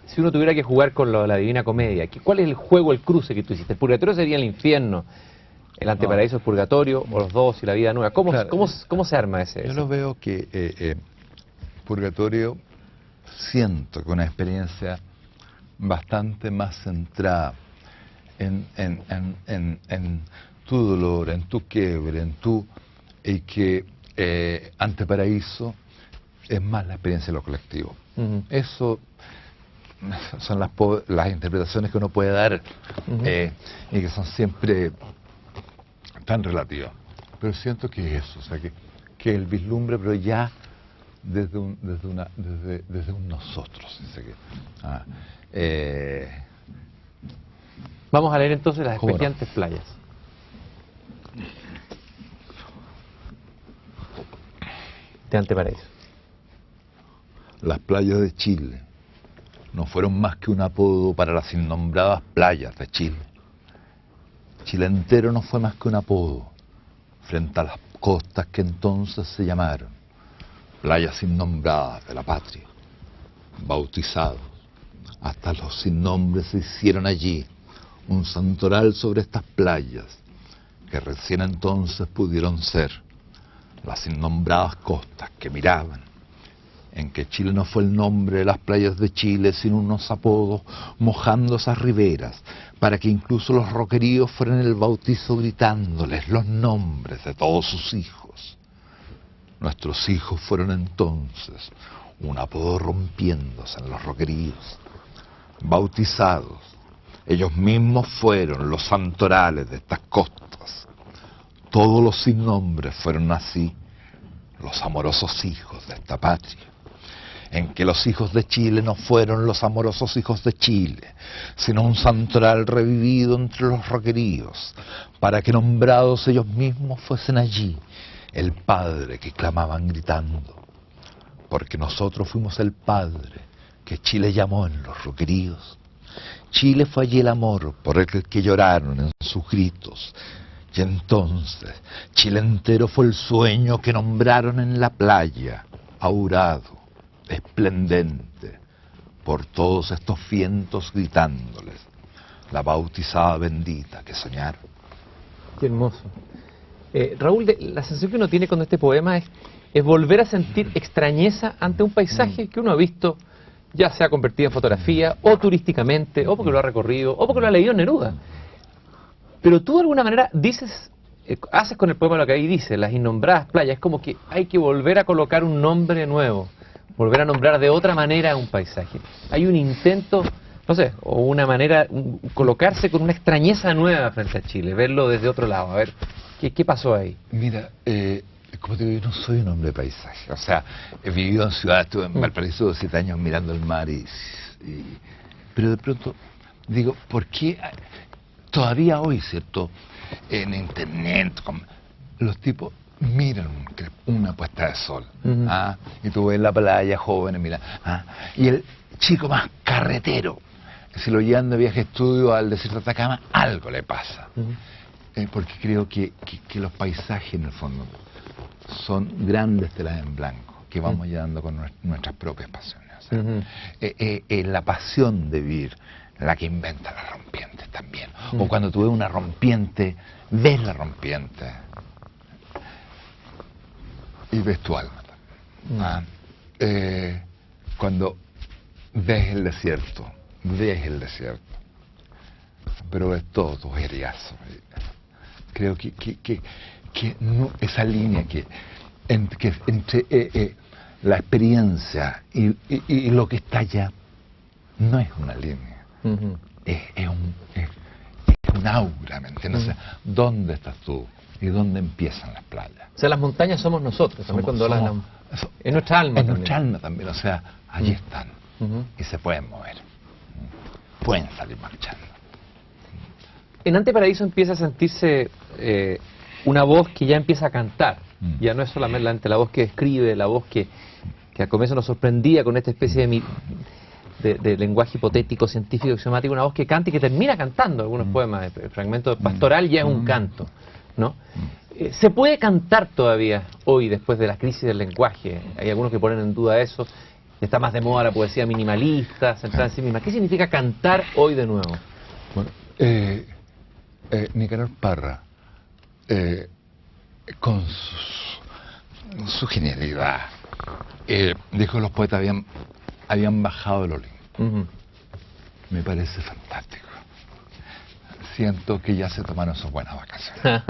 si uno tuviera que jugar con la Divina Comedia, ¿cuál es el juego, el cruce que tú hiciste? El Purgatorio sería el infierno, el Anteparaíso es Purgatorio, o los dos y la vida nueva. ¿Cómo, Claro, cómo se arma ese? Yo lo veo que Purgatorio, siento que una experiencia bastante más centrada en tu dolor, en tu quiebre, y que Anteparaíso es más la experiencia de lo colectivo. Eso son las interpretaciones que uno puede dar, y que son siempre tan relativas. Pero siento que es eso, o sea, que el vislumbre, pero ya desde un nosotros. Vamos a leer entonces Las espejiantes playas. De Anteparaíso. Las playas de Chile no fueron más que un apodo para las innombradas playas de Chile. Chile entero no fue más que un apodo frente a las costas que entonces se llamaron playas innombradas de la patria. Bautizados, hasta los sin nombres se hicieron allí un santoral sobre estas playas, que recién entonces pudieron ser las innombradas costas que miraban, en que Chile no fue el nombre de las playas de Chile, sino unos apodos mojando esas riberas, para que incluso los roqueríos fueran el bautizo gritándoles los nombres de todos sus hijos. Nuestros hijos fueron entonces un apodo rompiéndose en los roqueríos, bautizados. Ellos mismos fueron los santorales de estas costas. Todos los sin nombres fueron así, los amorosos hijos de esta patria, en que los hijos de Chile no fueron los amorosos hijos de Chile, sino un santoral revivido entre los roqueríos, para que nombrados ellos mismos fuesen allí el Padre que clamaban gritando, porque nosotros fuimos el Padre que Chile llamó en los roqueríos. Chile fue allí el amor por el que lloraron en sus gritos, y entonces Chile entero fue el sueño que nombraron en la playa, aurado, esplendente, por todos estos vientos gritándoles, la bautizada bendita que soñaron. Qué hermoso. Raúl, la sensación que uno tiene con este poema es volver a sentir extrañeza ante un paisaje que uno ha visto, ya se ha convertido en fotografía, o turísticamente, o porque lo ha recorrido, o porque lo ha leído en Neruda. Pero tú de alguna manera dices, haces con el poema lo que ahí dice, las innombradas playas, es como que hay que volver a colocar un nombre nuevo, volver a nombrar de otra manera un paisaje. Hay un intento, no sé, o una manera, colocarse con una extrañeza nueva frente a Chile, verlo desde otro lado, a ver, ¿qué pasó ahí? Mira, como te digo, yo no soy un hombre de paisaje, o sea, he vivido en ciudad, estuve en Valparaíso 7 años mirando el mar, pero de pronto digo, ¿por qué todavía hoy, cierto, en internet, los tipos miran una puesta de sol, y tú ves la playa, jóvenes, mira, y el chico más carretero, si lo llevan de viaje a estudio al desierto de Atacama, algo le pasa, porque creo que los paisajes en el fondo son grandes telas en blanco que vamos llevando con nuestras propias pasiones, o sea, la pasión de vivir, la que inventa las rompientes también, o cuando tú ves una rompiente, ves la rompiente y ves tu alma también. Cuando ves el desierto, pero ves todo tu eriazo. Creo que no, esa línea que entre la experiencia y lo que está allá, no es una línea, es un aura, ¿me entiendes? O sea, ¿dónde estás tú? ¿Y dónde empiezan las playas? O sea, las montañas somos nosotros, también cuando es nuestra alma. Es nuestra alma también, o sea, allí están. Y se pueden mover. Pueden salir marchando. En Anteparaíso empieza a sentirse una voz que ya empieza a cantar. Ya no es solamente la voz que escribe, la voz que al comienzo nos sorprendía con esta especie de lenguaje hipotético, científico, axiomático, una voz que canta y que termina cantando algunos poemas. El fragmento pastoral ya es un canto, ¿no? ¿Se puede cantar todavía hoy después de la crisis del lenguaje? Hay algunos que ponen en duda eso. Está más de moda la poesía minimalista, centrada en sí misma. ¿Qué significa cantar hoy de nuevo? Bueno, Nicanor Parra, con su genialidad, dijo que los poetas habían bajado del Olimpo. Me parece fantástico. Siento que ya se tomaron sus buenas vacaciones.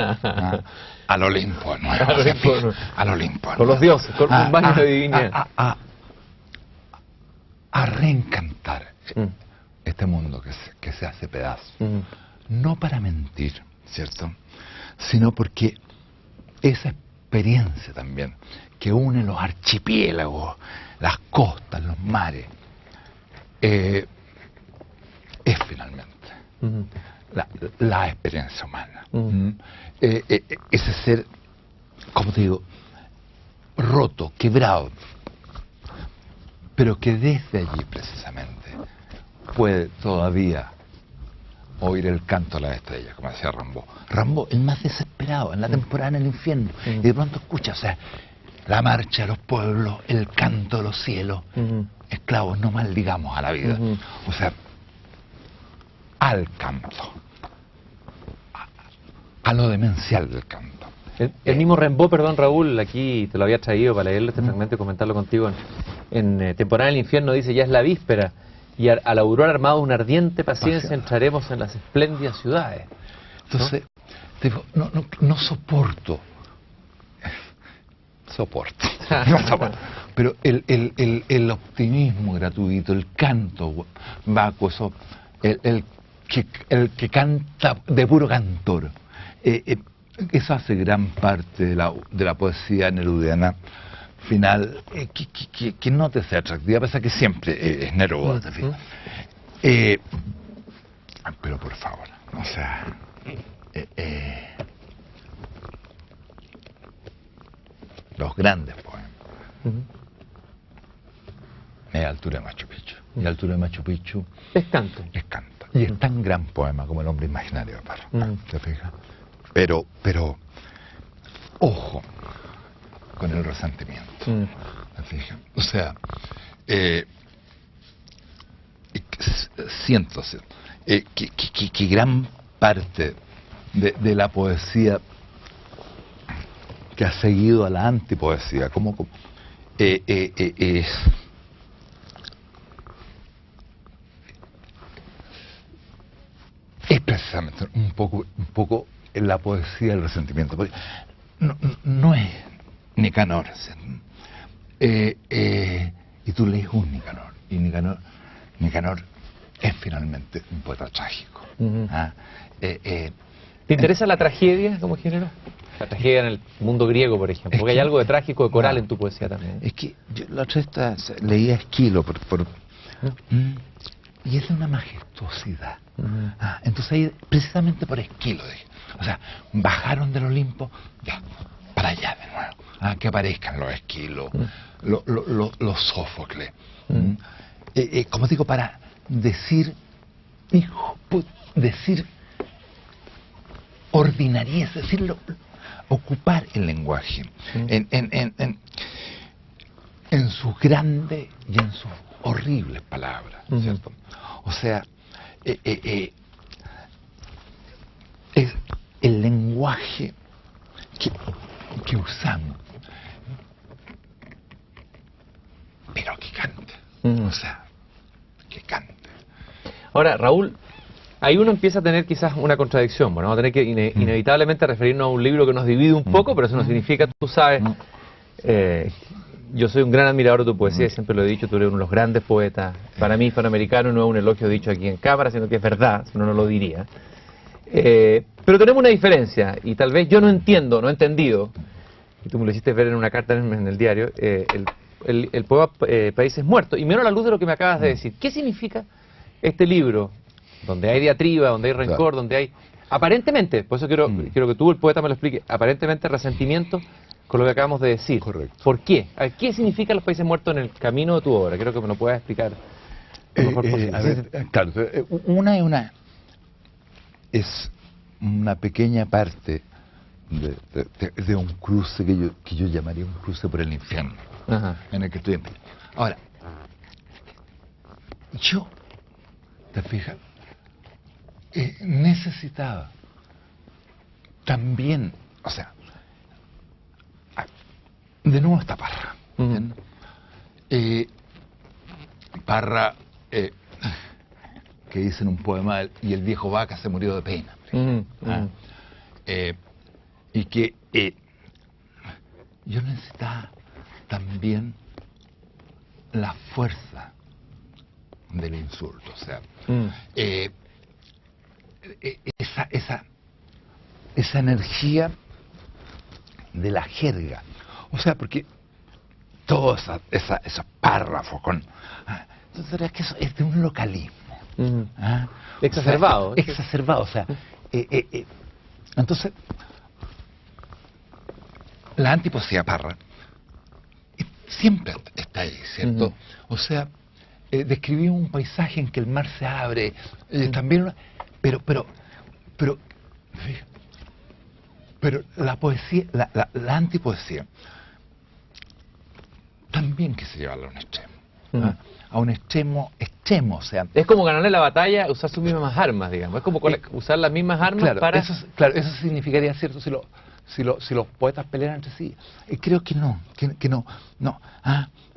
Al Olimpo nuevo. Al Olimpo nuevo. Con los dioses, con un baño de divinidad. A reencantar este mundo que se hace pedazos. No para mentir, ¿cierto? Sino porque esa experiencia también que une los archipiélagos, las costas, los mares, es finalmente la experiencia humana. Ese ser, como te digo, roto, quebrado, pero que desde allí precisamente puede todavía oír el canto de las estrellas, como decía Rimbaud. Rimbaud, el más desesperado, en la temporada en el infierno, y de pronto escucha, o sea, la marcha de los pueblos, el canto de los cielos. Esclavos, no maldigamos a la vida. O sea, al canto, a lo demencial del canto. El mismo Rimbaud, perdón Raúl, aquí te lo había traído para leerlo este fragmento y comentarlo contigo en Temporada en el Infierno, dice: ya es la víspera y a la aurora armado una ardiente paciencia entraremos en las espléndidas ciudades. Entonces, digo, no soporto, pero el optimismo gratuito, el canto vacuo, el que canta de puro cantor, eso hace gran parte de la poesía nerudiana final, que no te sea atractiva, a pesar que siempre es Neruda, en fin. Pero por favor, o sea, los grandes poemas. Es Altura de Machu Picchu. Y Altura de Machu Picchu es canto. Es canto. Y es tan gran poema como El hombre imaginario de Parra. ¿Te fijas? Pero, ojo con el resentimiento. ¿Te fijas? O sea, siento que gran parte de la poesía que ha seguido a la antipoesía, como es precisamente un poco la poesía del resentimiento. Porque no es Nicanor. Y tú lees un Nicanor, y Nicanor es finalmente un poeta trágico. ¿Te interesa la tragedia como género? La tragedia en el mundo griego, por ejemplo, porque hay algo de trágico, de coral en tu poesía también. Es que yo la otra vez leía Esquilo y es de una majestuosidad. Entonces ahí, precisamente por Esquilo, o sea, bajaron del Olimpo, ya, para allá de nuevo, que aparezcan los Esquilos, los Sófocles, como digo, para decir ordinariez, decirlo, ocupar el lenguaje en sus grandes y en sus horribles palabras, ¿cierto? O sea, es el lenguaje que usamos, pero que cante, o sea, que cante. Ahora, Raúl, ahí uno empieza a tener quizás una contradicción. Bueno, vamos a tener que inevitablemente referirnos a un libro que nos divide un poco, pero eso no significa, tú sabes, yo soy un gran admirador de tu poesía, siempre lo he dicho, tú eres uno de los grandes poetas. Para mí, hispanoamericano, no es un elogio dicho aquí en cámara, sino que es verdad, si no, no lo diría. Pero tenemos una diferencia, y tal vez yo no entiendo, no he entendido, y tú me lo hiciste ver en una carta en el diario, el poema Países Muertos, y menos a la luz de lo que me acabas de decir. ¿Qué significa este libro, donde hay diatriba, donde hay rencor, Claro. donde hay, aparentemente, por eso quiero que tú, el poeta, me lo explique, aparentemente resentimiento con lo que acabamos de decir? Correcto. ¿Por qué? A ver, ¿qué significan los Países Muertos en el camino de tu obra? Quiero que me lo puedas explicar lo mejor posible. A ver, claro, una es una pequeña parte de un cruce que yo llamaría un cruce por el infierno, Ajá. en el que estoy. Ahora, yo, ¿te fijas? Necesitaba también, o sea, de nuevo está Parra. Ujú. Parra, que dice en un poema, y el viejo vaca se murió de pena. Ujú, Ah, ujú. y que yo necesitaba también la fuerza del insulto, o sea, Mm. esa energía de la jerga, o sea, porque todos esos párrafos con... entonces, ¿verdad que eso es de un localismo? Ujú. ¿Ah? Exacerbado. O sea, exacerbado, o sea, entonces, la antipoesía Parra siempre está ahí, ¿cierto? Ujú. O sea, describimos un paisaje en que el mar se abre, también, pero, fija, pero la poesía, la antipoesía, también que se lleva a un extremo, ¿ah? A un extremo, o sea, Es como ganarle la batalla, usar sus mismas armas, digamos. Es como usar las mismas armas claro, para... eso significaría, ¿cierto? Si los poetas pelearan entre sí. Creo que no, no.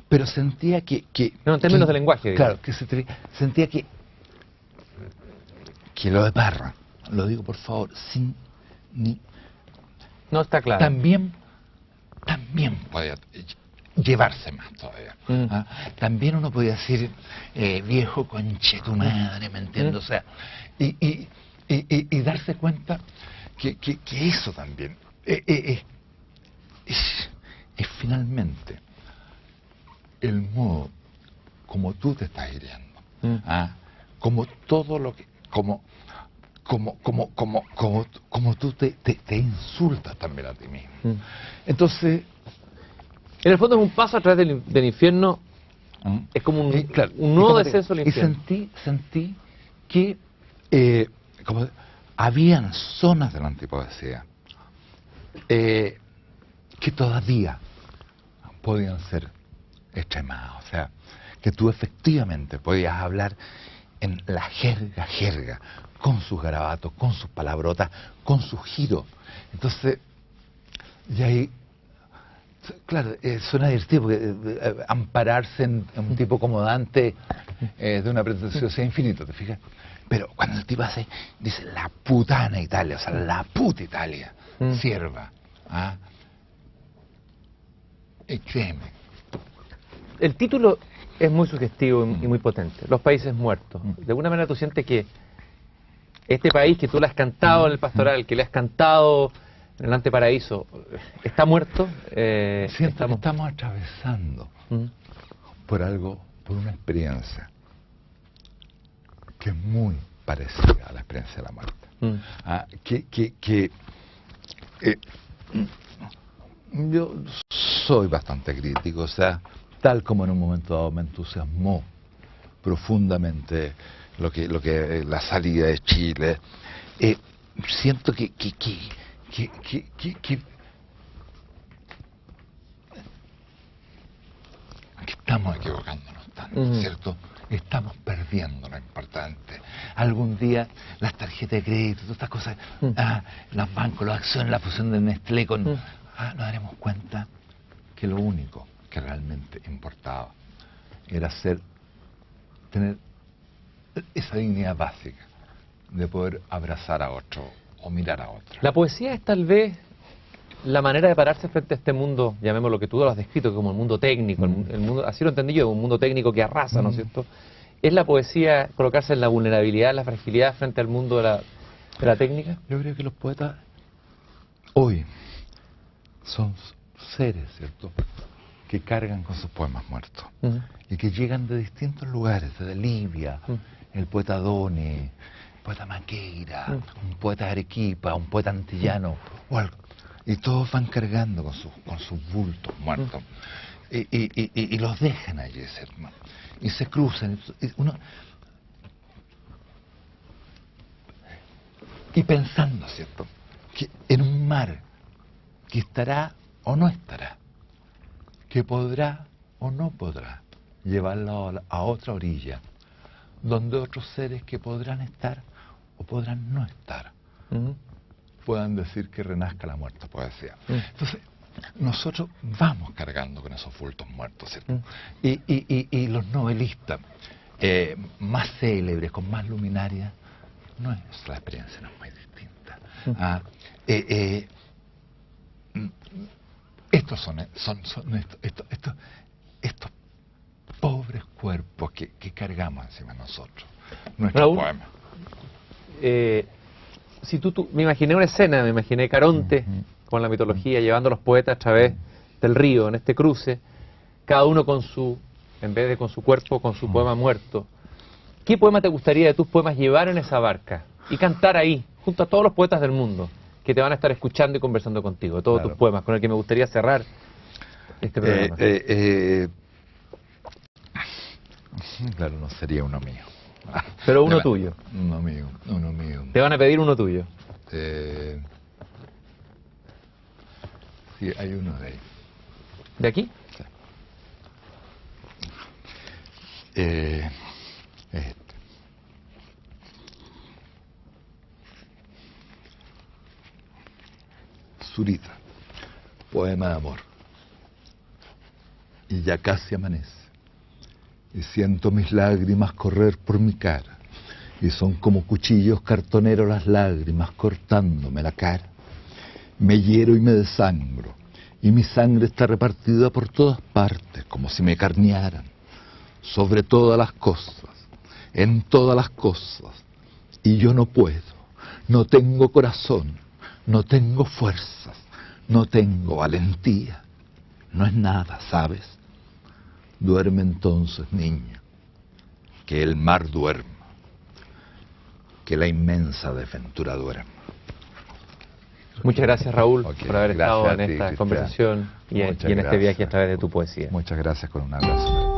Pero sentía que No, en términos de lenguaje, digamos. claro, sentía que lo de Parra, lo digo por favor, sin ni... No está claro. También podía llevarse más todavía. También uno podía decir, viejo conche tu madre, ¿me entiendes? O sea, y darse cuenta que eso también es finalmente el modo como tú te estás hiriendo, como todo lo que, como tú te insultas también a ti mismo. Entonces, en el fondo es un paso a través del infierno, es como claro, un nuevo descenso al y infierno. sentí que como habían zonas de la antipoesía que todavía podían ser extremadas, o sea, que tú efectivamente podías hablar en la jerga, con sus garabatos, con sus palabrotas, con sus giros. Entonces, y ahí, claro, suena divertido porque ampararse en un tipo como Dante de una pretenciosidad infinita, ¿te fijas? Pero cuando el tipo dice la putana Italia, o sea, la puta Italia, sierva, y créeme. El título es muy sugestivo y muy potente, Los Países Muertos. De alguna manera tú sientes que este país que tú le has cantado en el pastoral, que le has cantado en el Anteparaíso, ¿está muerto? Siento que estamos atravesando por una experiencia que es muy parecida a la experiencia de la muerte. Yo soy bastante crítico, o sea, tal como en un momento dado me entusiasmó profundamente la salida de Chile, siento que estamos equivocándonos tanto, ¿cierto? Estamos perdiendo lo importante. Algún día las tarjetas de crédito, todas estas cosas, los bancos, las acciones, la fusión de Nestlé con... nos daremos cuenta que lo único que realmente importaba era tener esa dignidad básica de poder abrazar a otro o mirar a otro. La poesía es tal vez la manera de pararse frente a este mundo, llamémoslo que tú lo has descrito como el mundo técnico, el mundo, así lo entendí yo, un mundo técnico que arrasa, ¿no es cierto? ¿Es la poesía colocarse en la vulnerabilidad, en la fragilidad frente al mundo de la técnica? Yo creo que los poetas hoy son seres, ¿cierto?, que cargan con sus poemas muertos y que llegan de distintos lugares, desde Libia, el poeta Doni, el poeta Maqueira, un poeta de Arequipa, un poeta antillano, o algo. Y todos van cargando con sus bultos muertos. Y los dejan allí, hermano. Y se cruzan. Y pensando, ¿cierto?, que en un mar que estará o no estará, que podrá o no podrá llevarlo a otra orilla, donde otros seres que podrán estar o podrán no estar, puedan decir que renazca la muerta poesía. Entonces, nosotros vamos cargando con esos bultos muertos, ¿cierto? Y los novelistas más célebres, con más luminaria, nuestra experiencia no es muy distinta. Estos son estos pobres cuerpos que cargamos encima de nosotros, nuestros poemas. Si me imaginé una escena, me imaginé Caronte con la mitología, llevando a los poetas a través del río, en este cruce, cada uno con su, en vez de con su cuerpo, con su poema muerto. ¿Qué poema te gustaría de tus poemas llevar en esa barca y cantar ahí, junto a todos los poetas del mundo, que te van a estar escuchando y conversando contigo, de todos tus poemas, con el que me gustaría cerrar este programa? Claro, no sería uno mío. Pero uno tuyo. Uno mío, uno mío. Te van a pedir uno tuyo. Sí, hay uno de ahí. ¿De aquí? Sí. Zurita, poema de amor. Y ya casi amanece, y siento mis lágrimas correr por mi cara, y son como cuchillos cartoneros las lágrimas cortándome la cara. Me hiero y me desangro, y mi sangre está repartida por todas partes, como si me carnearan, sobre todas las cosas, en todas las cosas, y yo no puedo, no tengo corazón, no tengo fuerzas, no tengo valentía, no es nada, ¿sabes? Duerme entonces, niña, que el mar duerma, que la inmensa desventura duerma. Muchas gracias, Raúl, por haber estado en esta Cristian. conversación y en este viaje a través de tu poesía. Muchas gracias, con un abrazo.